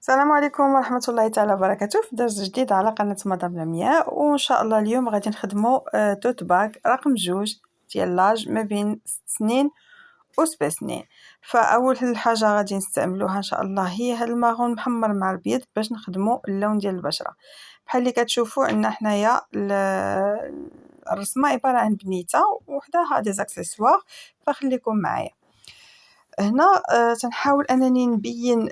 السلام عليكم ورحمة الله تعالى وبركاته في درس جديد على قناة مدام لمياء. وإن شاء الله اليوم غادي نخدمو توت باك رقم 2 ديال لاج ما بين 6 سنين و 7 سنين. فأول حاجة غادي نستعملوها إن شاء الله هي هاد الماغون محمر مع البيض باش نخدمو اللون ديال البشرة. بحال اللي كتشوفوا عندنا حنايا الرسمة عبارة عن بنيتة وحداها دي زاكسيسوار، فخليكم معايا. هنا تنحاول انني نبين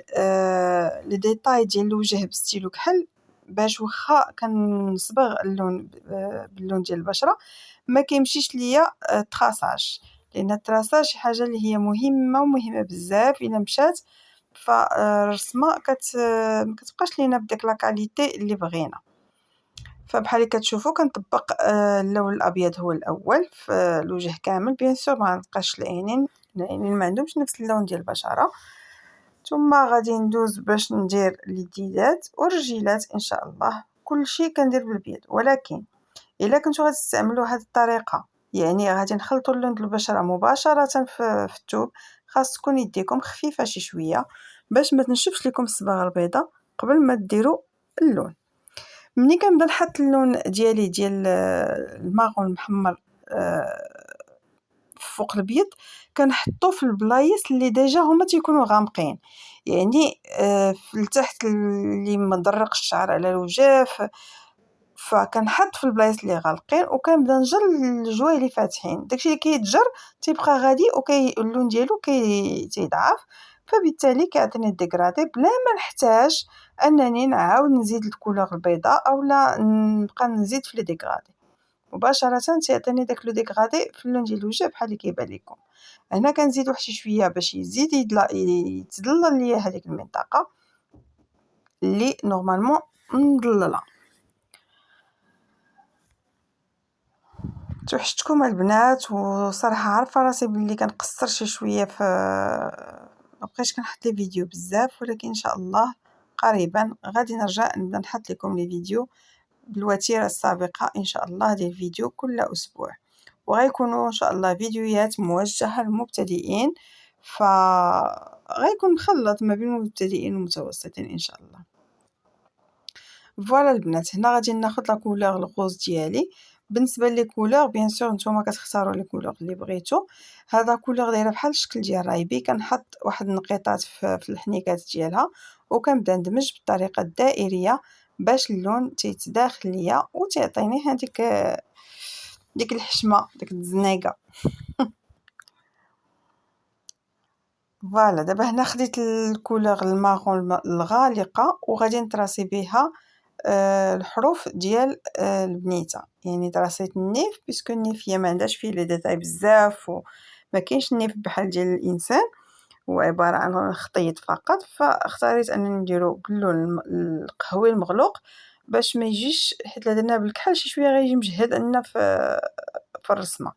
لي ديتاي ديال الوجه بستيلو كحل باش واخا كنصبغ اللون باللون ديال البشره ما كيمشيش ليا التراساج، لان التراساج شي حاجه اللي هي مهمه بزاف. الا مشات فالرسمه ما كتبقاش لينا بديك لا كاليتي اللي بغينا. فبحال اللي كتشوفوا كنطبق اللون الابيض هو الاول في الوجه كامل، بيان سور ما نبقاش العينين ما عندهمش نفس اللون ديال البشره. ثم غادي ندوز باش ندير اليديات والرجيلات ان شاء الله. كلشي كندير بالبيض، ولكن الا كنتو غتستعملوا هذه الطريقه يعني غادي نخلطوا اللون ديال البشره مباشره في الثوب، خاص تكون يديكم خفيفه شي شويه باش ما تنشفش لكم الصباغه البيضاء قبل ما ديروا اللون. ملي كنبدا نحط اللون ديالي ديال الماغون المحمر فوق البيض كنحطو في البلايص اللي ديجا هما تيكونوا غامقين، يعني في التحت اللي مضرق الشعر على الوجه، فكنحط في البلايص اللي غالقين وكنبدا نجر الجوايه اللي فاتحين. داكشي اللي كيتجر تيبقى غادي اللون ديالو تيضعف، فبالتالي كيعطيني الديغرادي بلا ما نحتاج انني نعاود نزيد الكولور البيضاء اولا نبقى نزيد في لي ديغرادي. مباشره تيعطيني داك لو ديغرادي في اللون ديال الوجه بحال اللي كيبان لكم. هنا كنزيد واحد شويه باش يزيد يتظلل ليا هذيك المنطقه اللي نورمالمون مضلله. توحشتكم البنات، وصراحه عارفه راسي بلي كنقصر شي شويه في مبقيتش كنحط لي فيديو بزاف، ولكن ان شاء الله قريبا غادي نرجع نبدا نحط لكم لي فيديو بالوتيره السابقه ان شاء الله ديال الفيديو كل اسبوع، وغيكونوا ان شاء الله فيديوهات موجهه للمبتدئين، غيكون مخلط ما بين المبتدئين والمتوسطين ان شاء الله. فوالا البنات، هنا غادي ناخذ لا كولور الغوز ديالي. بالنسبه لي كولور بيان سور نتوما كتختاروا لي كولور اللي بغيتو. هذا كولور دايره بحال الشكل ديال رايبي، كنحط واحد النقيطات في الحنيكات ديالها وكنبدا ندمج بالطريقه الدائريه باش اللون تيتداخل ليا وتعطيني هذيك ديك الحشمه ديك الزنيقه. فوالا دابا هنا خديت الكولور الماغون الغالقه وغادي نتراسي بها الحروف ديال البنيته، يعني دراسيت النيف بيسكو النيف هي ما عندهاش فيه لي ديتاي بزاف وما كاينش النيف بحال ديال الانسان، هو عباره عن خطيط فقط. فاختاريت انني نديرو باللون القهوي المغلوق باش ما يجيش، حيت درناه بالكحل شي شويه غيجي مجهد عندنا في الرسمه.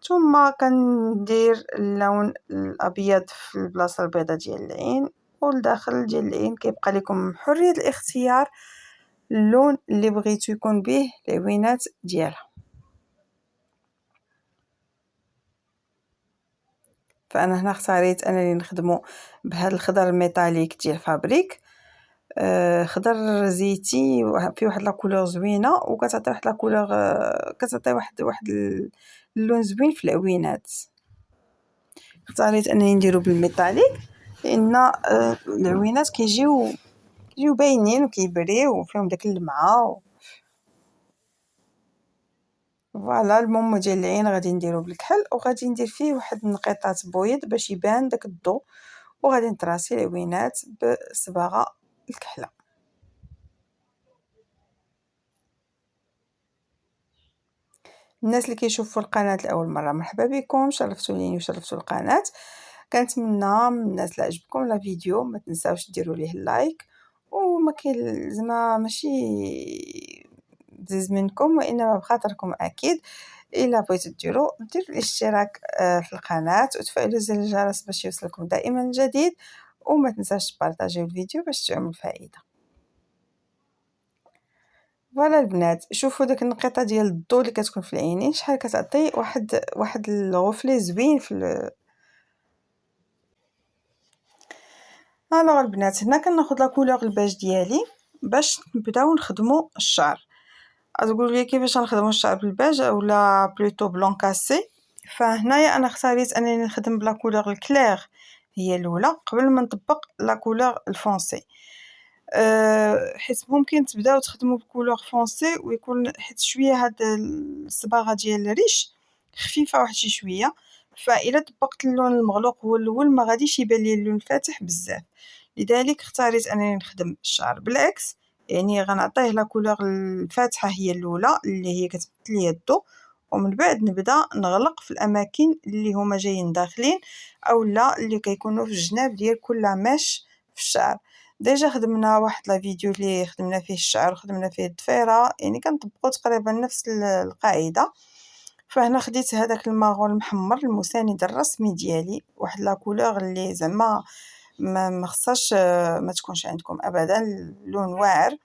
ثم كندير اللون الابيض في البلاصه البيضاء ديال العين، والداخل ديال العين كيبقى لكم حريه الاختيار اللون اللي بغيتو يكون به العوينات ديالها. فانا هنا اختاريت انني نخدمو بهذا الخضر الميتاليك ديال فابريك، خضر زيتي فيه واحد لا كولور زوينه وكتعطي واحد لا كولور، كتعطي واحد اللون زوين في العوينات. اختاريت انني نديرو بالميتاليك لان العوينات كيجيو باينين وكيبريو وفيهم داك اللمعه. فوالا المومو ديال العين غادي نديرو بالكحل وغادي ندير فيه واحد النقيطات بويض باش يبان داك الضوء، وغادي نتراسي العوينات بالصباغه الكحله. الناس اللي كيشوفوا القناه لاول مره مرحبا بكم، شرفتوا ليني وشرفتوا القناه. كنتمنى من الناس اللي عجبكم لا فيديو ما تنساوش ديروا ليه اللايك، وما كاين زعما ماشي بزز منكم وانما بخاطركم اكيد. الا بغيتو ديروا الاشتراك في القناه وتفعلوا زر الجرس باش يوصلكم دائما الجديد، وما تنساوش تبارطاجيو الفيديو باش تعم الفائده. فوالا البنات، شوفوا داك النقيطه ديال الضوء اللي كتكون في العينين شحال كتعطي واحد الغفلي زوين في الوغ البنات هنا كناخذ لا كولور الباج ديالي باش نبداو نخدمو الشعر. تقولوا لي كيفاش نخدمو الشعر بالباج اولا بلوتو بلون كاسي. فهنايا انا اختاريت انني نخدم بلا كولور الكلير هي الاولى قبل ما نطبق لا كولور الفونسي. حيت ممكن تبداو تخدموا بكولور فونسي ويكون حيت شويه هاد الصباغه ديال الريش خفيفه واحد شي شويه، فاذا طبقت اللون المغلوق هو الاول ما غاديش يبان لي اللون الفاتح بزاف. لذلك اختاريت انني نخدم الشعر بالعكس، يعني غنعطيه لا كولور الفاتحه هي الاولى اللي هي كتمثل لي الضوء، ومن بعد نبدا نغلق في الاماكن اللي هما جايين داخلين اولا اللي كيكونوا في الجناب ديال كل ماش في الشعر. ديجا خدمنا واحد لا فيديو اللي خدمنا فيه الشعر وخدمنا فيه الضفيره، يعني كنطبقوا تقريبا نفس القاعده. فهنا خديت هذاك الماغون المحمر المساند الرسمي ديالي، واحد لا كولور اللي زعما ما خصهاش ما تكونش عندكم ابدا، لون واعر.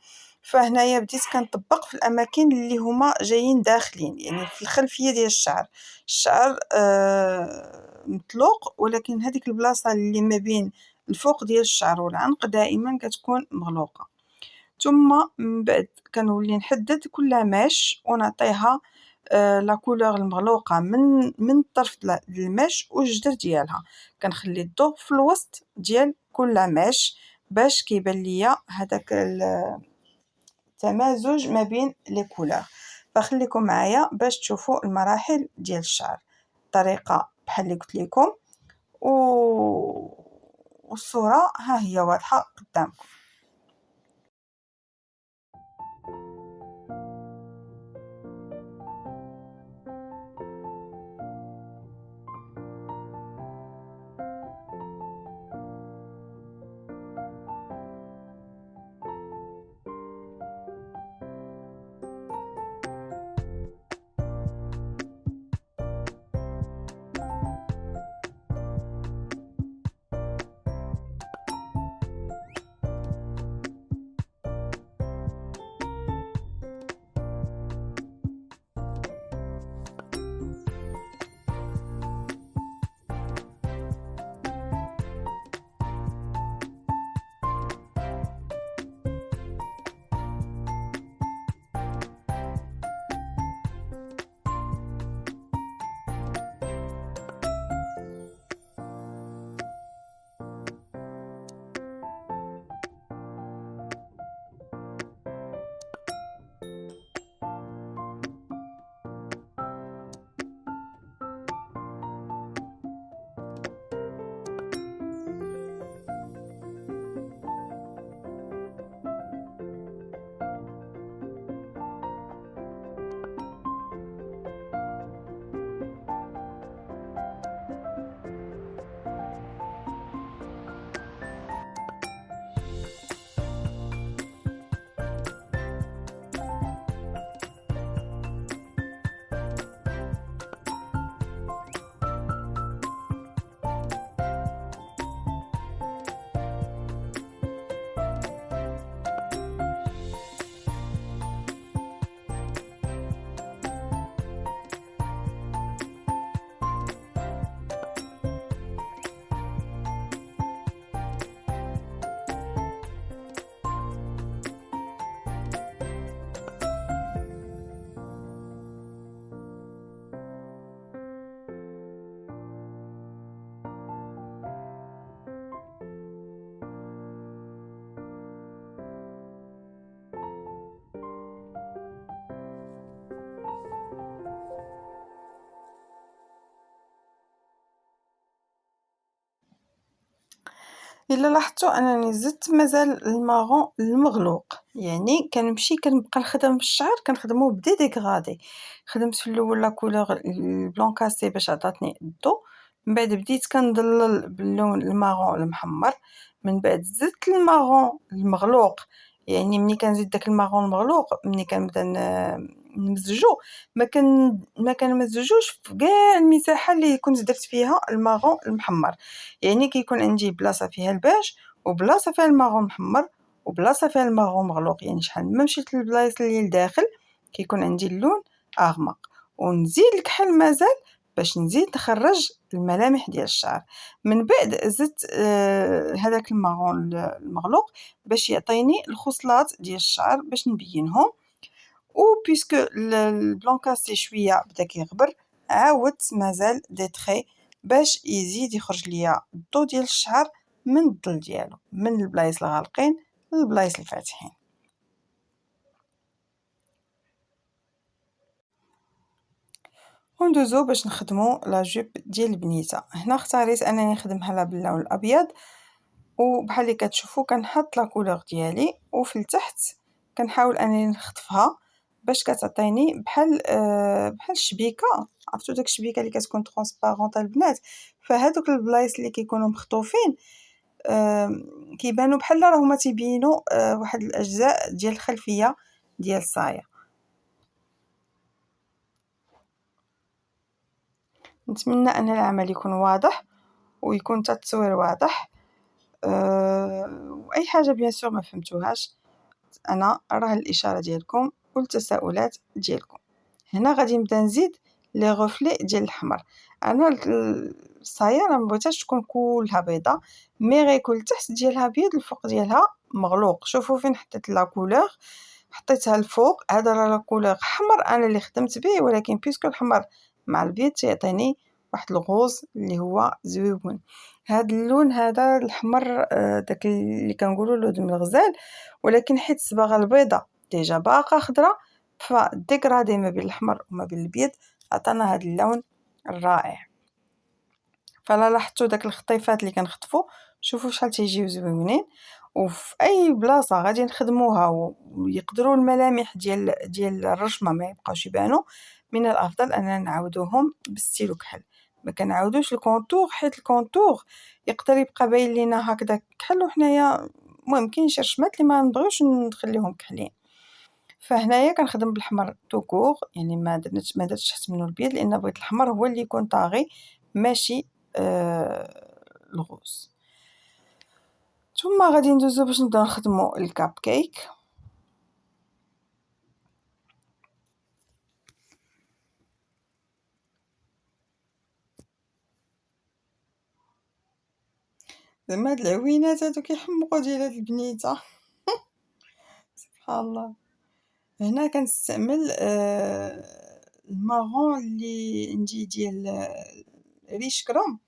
فهنايا بديت كنطبق في الاماكن اللي هما جايين داخلين، يعني في الخلفيه ديال الشعر مطلوق، ولكن هذيك البلاصه اللي ما بين الفوق ديال الشعر والعنق دائما كتكون مغلوقه. ثم من بعد كنولي نحدد كل ماش ونعطيها لا كولور المغلوقه من الطرف ديال الماش والجدر ديالها، كنخلي الضوء في الوسط ديال كل ماش باش كيبان ليا هذاك التمازج ما بين لي كولور. فخليكم معايا باش تشوفوا المراحل ديال الشعر، طريقه بحال اللي قلت لكم والصوره ها هي واضحه قدامكم. الا لاحظتوا انني زدت مازال الماغون المغلوق، يعني كنمشي كنبقى نخدم في الشعر كنخدمو بدي ديغرادي. خدمت في الاول لا كولور البلون كاسي باش عطاتني الضوء، من بعد بديت كنضلل باللون الماغون المحمر، من بعد زدت الماغون المغلوق. يعني ملي كنزيد داك الماغون المغلوق ملي كنبدا نمزجو ما كنمزجوش في كاع المساحه اللي كنت درت فيها الماغون المحمر. يعني كيكون عندي بلاصه فيها الباج وبلاصه فيها الماغون محمر وبلاصه فيها الماغون مغلوق، يعني شحال ما مشيت للبلايص اللي لداخل كيكون عندي اللون اغمق. ونزيد الكحل مازال باش نزيد نخرج الملامح ديال الشعر. من بعد زدت هذاك الماغون المغلوق باش يعطيني الخصلات ديال الشعر باش نبينهم. و بيسكو البلون كاسي شويه بدا كيغبر، عاودت مازال دي تري باش يزيد يخرج ليا الضو ديال الشعر من الظل ديالو، من البلايص الغالقين للبلايص الفاتحين. وندوزو باش نخدمو لا جوب ديال البنيته. هنا اختاريت انني نخدمها باللون الابيض، وبحال اللي كتشوفوا كنحط لا كولور ديالي، وفي التحت كنحاول انني نخطفها باش كتعطيني بحال الشبيكه. عرفتوا داك الشبيكه اللي كتكون ترونسبارونط البنات، فهادوك البلايص اللي كيكونوا مخطوفين كيبانوا بحال راهما تيبينوا واحد الاجزاء ديال الخلفيه ديال الصايه. نتمنى ان العمل يكون واضح ويكون حتى التصوير واضح. واي حاجه بيان سور ما فهمتوهاش انا راه الاشاره ديالكم والتساؤلات ديالكم. هنا غادي نبدا نزيد لي غوفلي ديال الاحمر. انا الصايه راه مبغيتهاش تكون كلها بيضاء، مي غيكون التحت ديالها بيض الفوق ديالها مغلوق. شوفوا فين حطيت لا كولور، حطيتها الفوق. هذا راه لا كولور احمر انا اللي خدمت به، ولكن بيسكو الحمر مع البيض تيعطيني واحد الغوز اللي هو زويون. هذا اللون هذا الاحمر داك اللي كنقولوا له دم الغزال، ولكن حيت الصباغه البيضاء ديجا باقا خضراء، فديكرادي ما بين الاحمر وما بين البيض عطانا هذا اللون الرائع. فلا لاحظتوا داك الخطيفات اللي كنخطفوا، شوفوا شحال تيجيو زوينين. وفي اي بلاصه غادي نخدموها ويقدروا الملامح ديال الرشمه ما يبقاوش يبانوا، من الافضل اننا نعاودوهم بالستيلو كحل. ما كنعاودوش الكونتور، حيت الكونتور يقدر يبقى باين لينا هكذا كحل، وحنايا المهم كاين شي رشمات اللي ما نبغيوش نخليهم كحلين. فهنايا كنخدم بالاحمر توكور، يعني ما درتش تحت منه البيض، لان بغيت الاحمر هو اللي يكون طاغي ماشي الغوز. ثم غادي ندوزو باش نبداو نخدمو الكاب كيك. زعما هاد العوينات هادو كيحمقوا ديال هاد البنيته سبحان الله. هنا كنستعمل الماغون اللي عندي ديال ريش كروم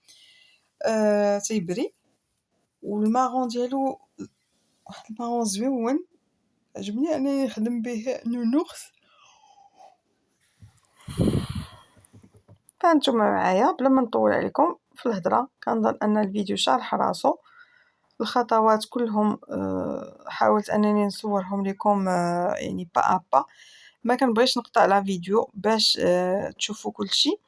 تيبري، والماغون ديالو واحد الماغون زويون عجبني انني نخدم به نونوخس. فانتوما معايا بلا ما نطول عليكم في الهضره، كنظن ان الفيديو شارح راسو. الخطوات كلهم حاولت انني نصورهم لكم يعني با با، ما كنبغيش نقطع لا فيديو باش تشوفوا كل شيء.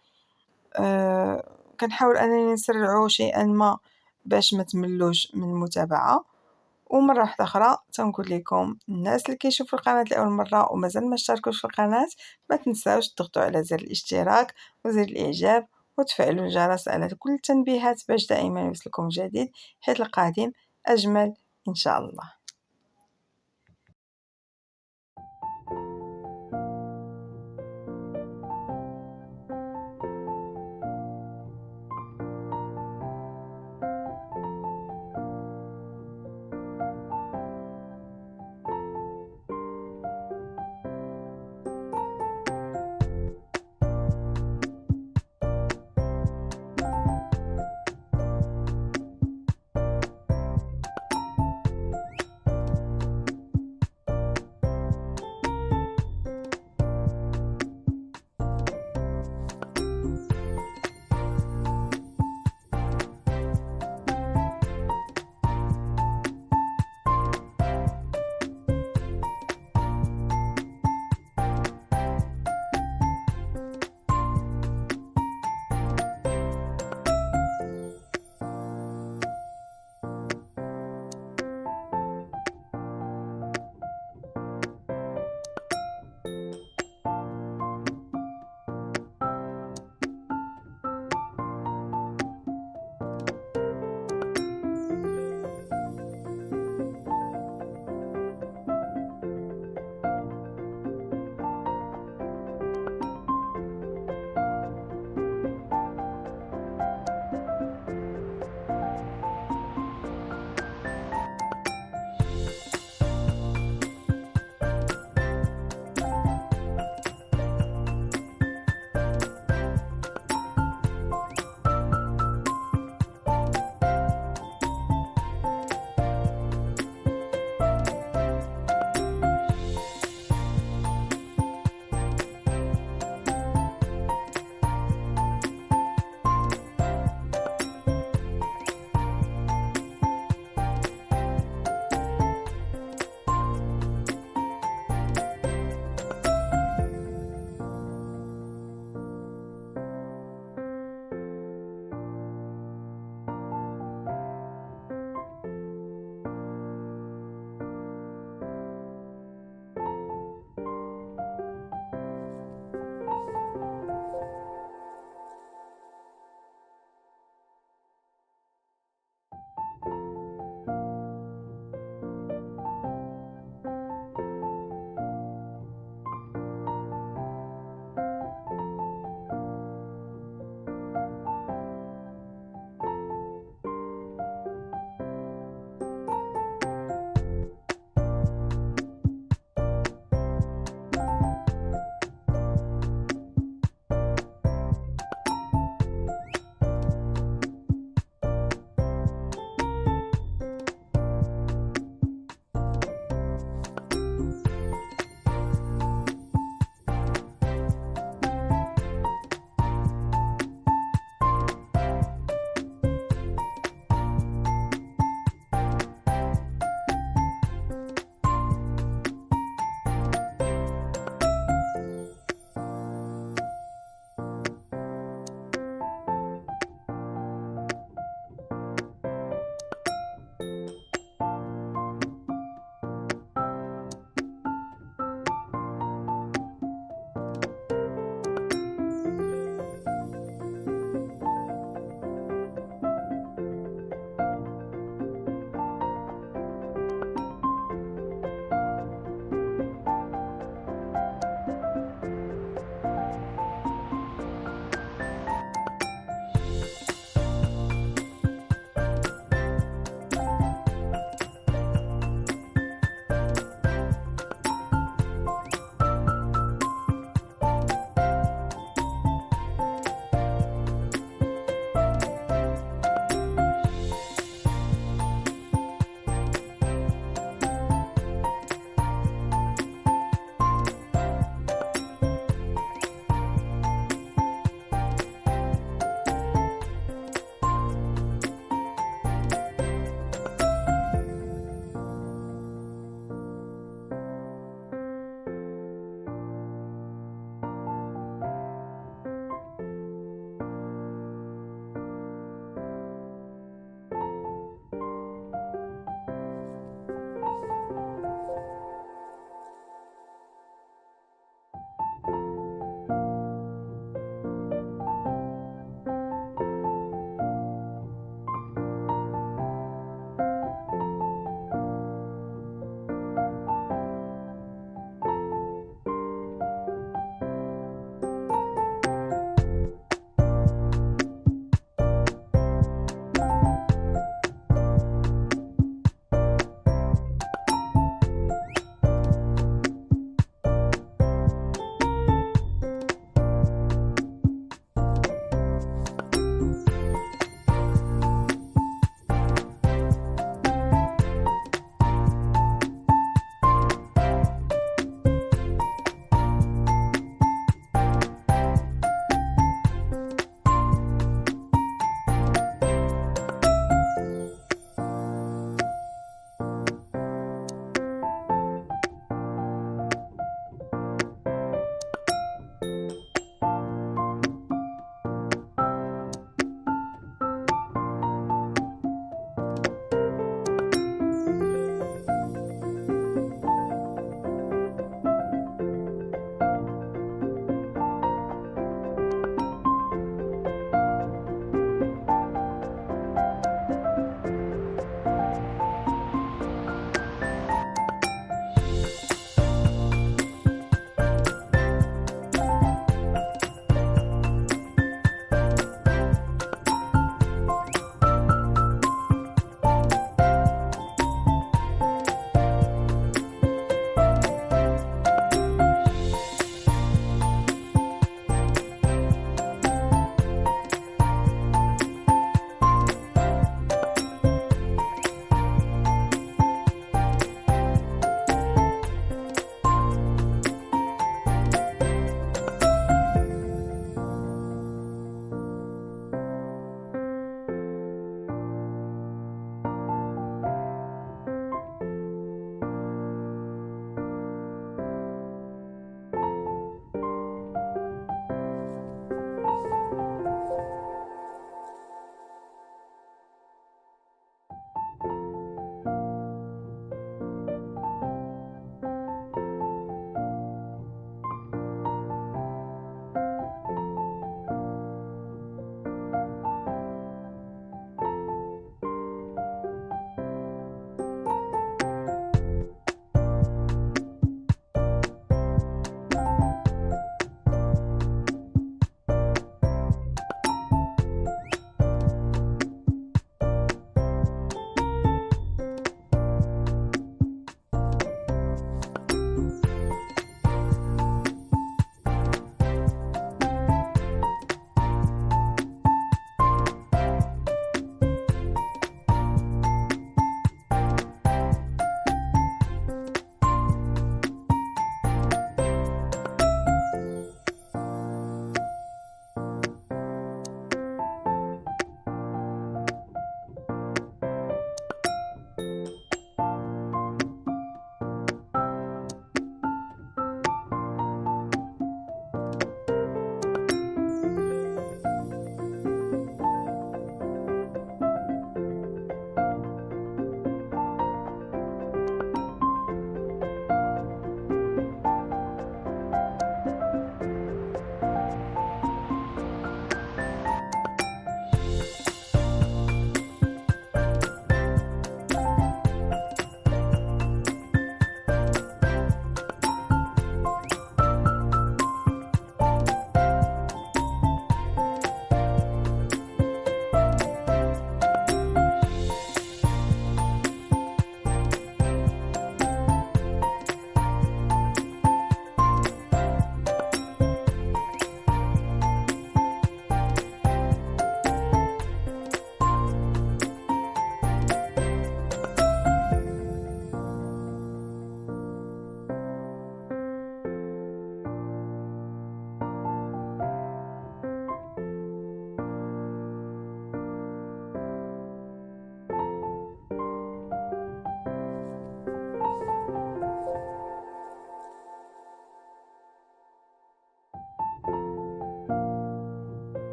كنحاول انني نسرعو شيئا ما باش ما تملوش من المتابعه. ومره واحده اخرى تنقول لكم الناس اللي كيشوفوا القناه لاول مره ومازال ما اشتركوش في القناه، ما تنساوش تضغطوا على زر الاشتراك وزر الاعجاب وتفعلوا الجرس على كل التنبيهات باش دائما يوصلكم جديد، حيث القادم اجمل ان شاء الله.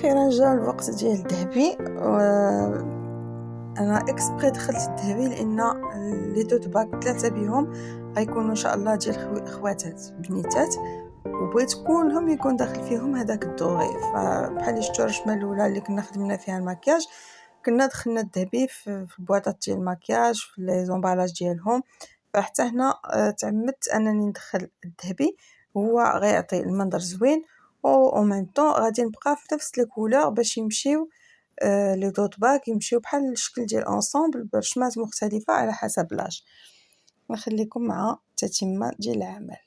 واخيرا جا الوقت ديال الذهبي. انا اكسبري دخلت الذهبي لان لي توت باك 3 بهم غيكونوا ان شاء الله ديال خواتات بنيتات، وبغيت كلهم يكون داخل فيهم هذاك الدوغي. فبحال شفتوا الرشمه الاولى اللي كنا خدمنا فيها المكياج، كنا دخلنا الذهبي في البواطات ديال المكياج في لي زومبالاج ديالهم. فحتى هنا تعمدت انني ندخل الذهبي، هو غيعطي المنظر زوين او ميم طون غادي نبقى في نفس لي كولور باش يمشيو لي دوت باك يمشيو بحال الشكل ديال انصومبل برشمات مختلفه على حسب لاج. نخليكم مع التتمه ديال العمل.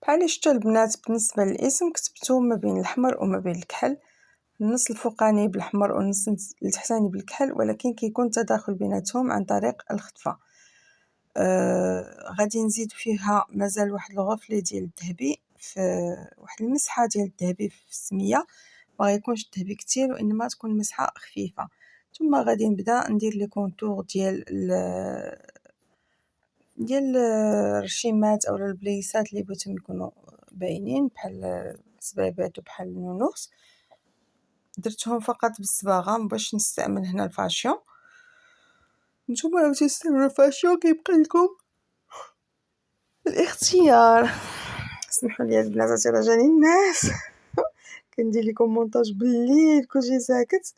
بحال شفتوا البنات بالنسبه للاسم كتبتو ما بين الاحمر وما بين الكحل، النص الفوقاني بالاحمر والنص التحتاني بالكحل، ولكن كيكون تداخل بيناتهم عن طريق الخطفه. غادي نزيد فيها مازال واحد الغفله ديال الذهبي، في واحد المسحه ديال الذهبي في السميه، ما غيكونش الذهبي كتير وانما تكون مسحه خفيفه. ثم غادي نبدا ندير لي كونتور ديال الرشيمات او البليسات اللي بغيتهم يكونوا باينين بحال السبابات وبحال النونوس. درتهم فقط بالصباغه باش نستعمل هنا الفاشيون. نتوما لو تستعملوا الفاشيون كيبقى لكم الاختيار. اسمحوا لي البنات راه جاني الناس كندير لكم مونتاج بالليل كلشي ساكت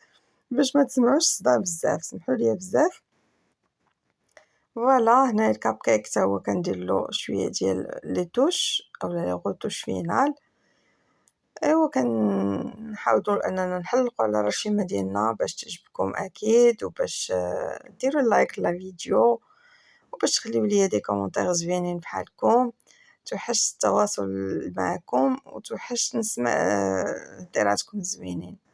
باش ما تسمعوش الصداع بزاف، سمحوا لي بزاف. فوالا هنا الكاب كيك حتى هو كندير له شويه ديال لي توش او لي غوتوش فينال. ايوا كنحاولوا اننا نحلقوا على الرشيمه ديالنا باش تعجبكم اكيد، وباش ديروا لايك لا فيديو، وباش تخليو لي دي كومونتير زوينين بحالكم. توحش التواصل معكم وتوحش نسمع هضيراتكم زوينين.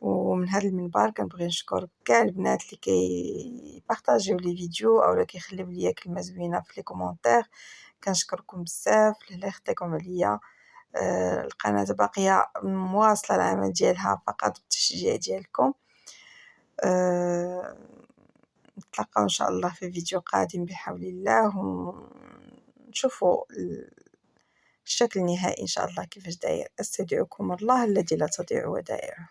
ومن هذا المنبر كنبغي نشكر كاع البنات اللي كيبارطاجيو لي فيديو اولا كيخليو ليا كلمه زوينه في لي كومونتير. كنشكركم بزاف اللي خديتكم عليا. القناه باقيه مواصله العمل ديالها فقط بالتشجيع ديالكم. نتلاقاو ان شاء الله في فيديو قادم بحول الله، ونشوفوا الشكل النهائي ان شاء الله كيفاش داير. استودعكم الله الذي لا تضيع ودائعه.